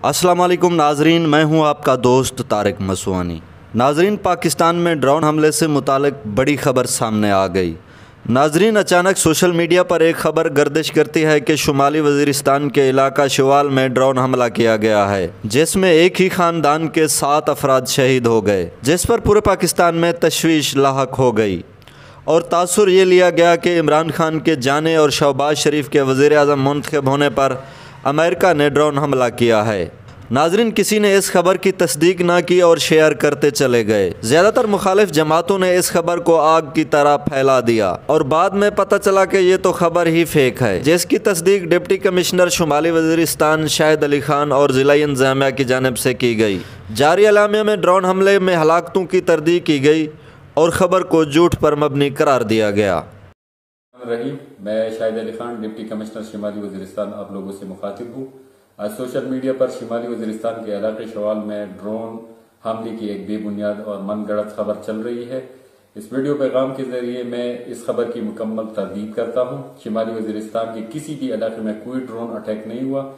अस्सलाम वालेकुम नाजरीन, मैं हूं आपका दोस्त तारिक मसवानी। नाजरीन, पाकिस्तान में ड्रोन हमले से मुतालिक बड़ी खबर सामने आ गई। नाजरीन, अचानक सोशल मीडिया पर एक खबर गर्दिश करती है कि शुमाली वज़ीरिस्तान के इलाका शवाल में ड्रोन हमला किया गया है, जिसमें एक ही ख़ानदान के 7 अफराद शहीद हो गए, जिस पर पूरे पाकिस्तान में तशवीश लाहक हो गई और तासुर ये लिया गया कि इमरान खान के जाने और शहबाज शरीफ के वज़ीर आज़म मुंतखब होने पर अमेरिका ने ड्रोन हमला किया है। नाजरीन, किसी ने इस खबर की तस्दीक ना की और शेयर करते चले गए। ज़्यादातर मुखालिफ जमातों ने इस खबर को आग की तरह फैला दिया और बाद में पता चला कि ये तो खबर ही फेक है, जिसकी तस्दीक डिप्टी कमिश्नर शुमाली वज़ीरिस्तान शाहिद अली खान और ज़िला इंतज़ामिया की जानिब से की गई। जारी एलामिया में ड्रोन हमले में हलाकतों की तरदीक की गई और ख़बर को झूठ पर मबनी करार दिया गया। मैं शाहिद अली खान, डिप्टी कमिश्नर शुमाली वज़ीरिस्तान, आप लोगों से मुखातिब हूँ। आज सोशल मीडिया पर शुमाली वज़ीरिस्तान के इलाके शवाल में ड्रोन हमले की एक बेबुनियाद और मनगढ़ंत खबर चल रही है। इस वीडियो पैगाम के जरिए मैं इस खबर की मुकम्मल तरदीद करता हूँ। शुमाली वज़ीरिस्तान के किसी भी इलाके में कोई ड्रोन अटैक नहीं हुआ।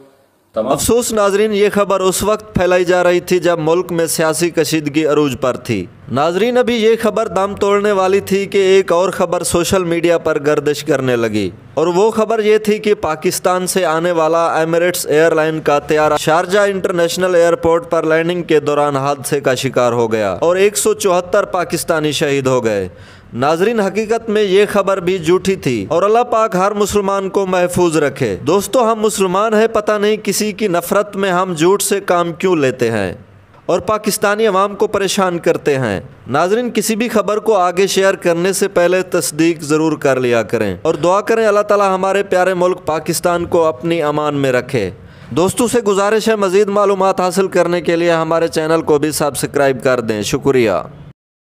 अफसोस नाजरीन, ये खबर उस वक्त फैलाई जा रही थी जब मुल्क में सियासी कशीदगी अरूज पर थी। नाजरीन, अभी ये खबर दम तोड़ने वाली थी कि एक और खबर सोशल मीडिया पर गर्दिश करने लगी और वो खबर ये थी कि पाकिस्तान से आने वाला एमिरेट्स एयरलाइन का तैयारा शारजा इंटरनेशनल एयरपोर्ट पर लैंडिंग के दौरान हादसे का शिकार हो गया और 174 पाकिस्तानी शहीद हो गए। नाजरीन, हकीकत में ये खबर भी झूठी थी और अल्लाह पाक हर मुसलमान को महफूज रखे। दोस्तों, हम मुसलमान हैं, पता नहीं किसी की नफरत में हम झूठ से काम क्यों लेते हैं और पाकिस्तानी अवाम को परेशान करते हैं। नाजरीन, किसी भी खबर को आगे शेयर करने से पहले तस्दीक ज़रूर कर लिया करें और दुआ करें अल्लाह ताला हमारे प्यारे मुल्क पाकिस्तान को अपनी अमान में रखे। दोस्तों से गुजारिश है, मज़ीद मालूमात हासिल करने के लिए हमारे चैनल को भी सब्सक्राइब कर दें। शुक्रिया।